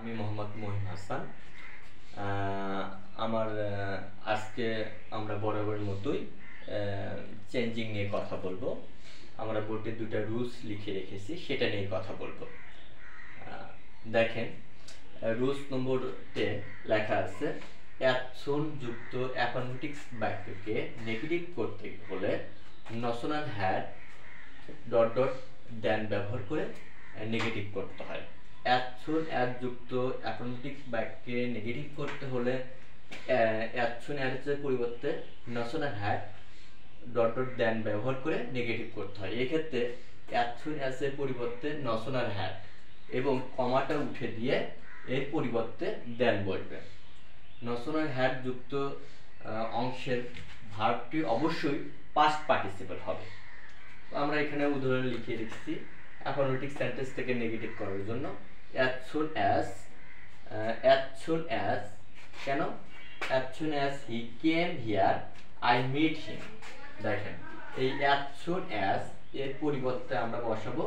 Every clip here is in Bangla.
আমি মোহাম্মদ মহিম হাসান। আমার আজকে আমরা বরাবরের মতোই চেঞ্জিং নিয়ে কথা বলবো। আমরা বোর্ডে দুটো রুলস লিখে রেখেছি, সেটা নিয়ে কথা বলবো। দেখেন, রুলস নম্বর 10 লেখা আছে, অ্যাপসন যুক্ত অ্যাপোনেটিক্স বাক্যকে নেগেটিভ করতে হলে নসনাল হ্যাড ডট ডট দেন ব্যবহার করে নেগেটিভ করতে হয়। অ্যাপসন অ্যাড যুক্ত অ্যাপোনেটিক্স বাক্যকে নেগেটিভ করতে হলে অ্যাপসন অ্যাডের পরিবর্তে নসনাল হ্যাড ডট ডট দেন ব্যবহার করে নেগেটিভ করতে হয়। এক্ষেত্রে অ্যাপসন অ্যাডের পরিবর্তে নসনাল হ্যাড এবং কমাটা উঠে দিয়ে এর পরিবর্তে দেন বসবে। নসনাল হ্যাড যুক্ত অংশের ভার্বটি অবশ্যই পাস্ট পার্টিসিপল হবে। আমরা এখানে উদাহরণ লিখে রেখেছি অ্যাপোনেটিক সেন্টেন্স থেকে নেগেটিভ করার জন্য। অ্যাজ কেন? As soon as he came here I meet him. দেখেন, এই অ্যাজ সুন অ্যাজ এর পরিবর্তে আমরা বসাবো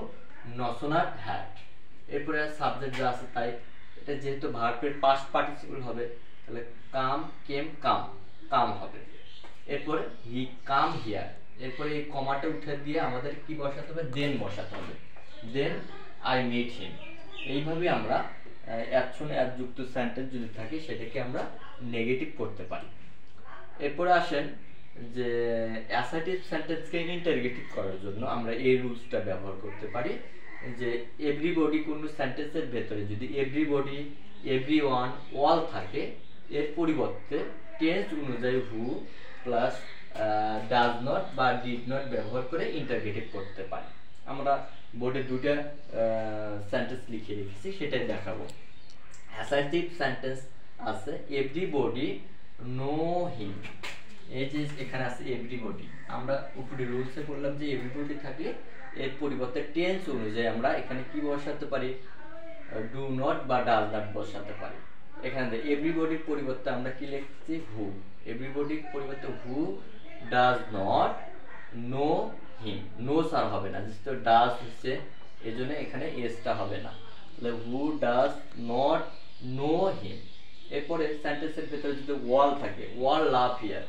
নসনাল হ্যাড। এরপরে সাবজেক্ট যা আছে তাই, এটা যেহেতু ভার্বের পাস্ট পার্টিসিপল হবে তাহলে কাম কেম কাম হবে। এরপরে হি কাম হিয়ার, এরপরে এই কমাটা উঠে দিয়ে আমাদের কি বসাতে হবে? দেন বসাতে হবে। Then I meet him. এইভাবে আমরা অ্যাকশন অ্যাড যুক্ত সেন্টেন্স যদি থাকে সেটাকে আমরা নেগেটিভ করতে পারি। এরপরে আসেন যে অ্যাসার্টিভ সেন্টেন্সকে ইন্টারগেটিভ করার জন্য আমরা এই রুলসটা ব্যবহার করতে পারি যে এভরিবডি কোনো সেন্টেন্সের ভেতরে যদি এভরিবডি, এভরিওয়ান, অল থাকে, এর পরিবর্তে টেন্স অনুযায়ী হু প্লাস ডাজ নট বা ডিড নট ব্যবহার করে ইন্টারগেটিভ করতে পারি। আমরা বোর্ডে দুটো সেন্টেন্স লিখে রেখেছি, সেটাই দেখাবো। অ্যাসার্টিভ সেন্টেন্স আছে এভরিবডি নো হিম। এই যে এখানে আছে এভরিবডি, আমরা উপরে রুলসে বললাম যে এভরিবডি থাকলে এর পরিবর্তে টেন্স অনুযায়ী আমরা এখানে কি বসাতে পারি? ডু নট বা ডাজ নট বসাতে পারি। এখানে এভরিবডির পরিবর্তে আমরা কি লিখছি? হু। এভরিবডির পরিবর্তে who does not know him. No sir হবে না, যেহেতু ডাজ হচ্ছে এই জন্য এখানে এসটা হবে না, তাহলে হু ডাজ নট নো হিম। এরপরে সেন্টেন্সের ভেতরে যদি ওয়াল থাকে, ওয়াল লাভ হিয়ার,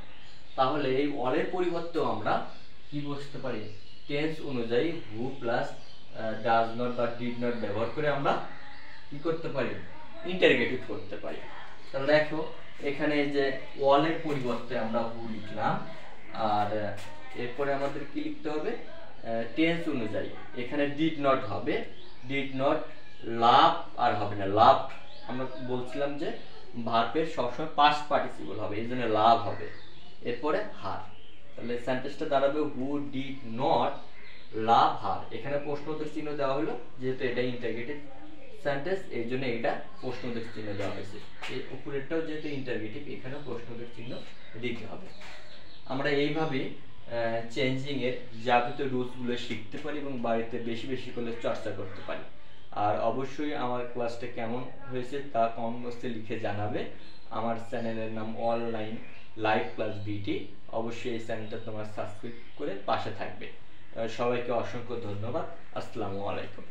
তাহলে এই ওয়ালের পরিবর্তেও আমরা কি বসতে পারি? টেন্স অনুযায়ী হু প্লাস ডাজ নট বা ডিড নট ব্যবহার করে আমরা কি করতে পারি? ইন্টারগেটিভ করতে পারি। তাহলে দেখো, এখানে যে ওয়ালের পরিবর্তে আমরা হু লিখলাম, আর এরপরে আমাদের কি লিখতে হবে? টেন্স অনুযায়ী এখানে ডিড নট হবে, ডিড নট লাভ আর হবে না, লাভ আমরা বলছিলাম যে ভার্বের সবসময় পাস্ট পার্টিসিপল হবে, এই জন্য লাভ হবে। এরপরে হার, তাহলে সেন্টেন্সটা দাঁড়াবে হু ডিড নট লাভ হার। এখানে প্রশ্নবোধক চিহ্ন দেওয়া হলো, যেহেতু এটা ইন্টারগেটিভ সেন্টেন্স এই জন্য এটা প্রশ্নবোধক চিহ্ন দেওয়া হয়েছে। এই উপরেরটাও যেহেতু ইন্টারগেটিভ, এখানেও প্রশ্নবোধক চিহ্ন দিতে হবে। আমরা এইভাবে চেঞ্জিং এর যাবতীয় রুলসগুলো শিখতে পারি এবং বাড়িতে বেশি বেশি করে চর্চা করতে পারি। আর অবশ্যই আমার ক্লাসটা কেমন হয়েছে তা কমেন্ট বক্সে লিখে জানাবে। আমার চ্যানেলের নাম অনলাইন লাইভ ক্লাস বিটি। অবশ্যই এই চ্যানেলটা তোমার সাবস্ক্রাইব করে পাশে থাকবে। সবাইকে অসংখ্য ধন্যবাদ। আসসালামু আলাইকুম।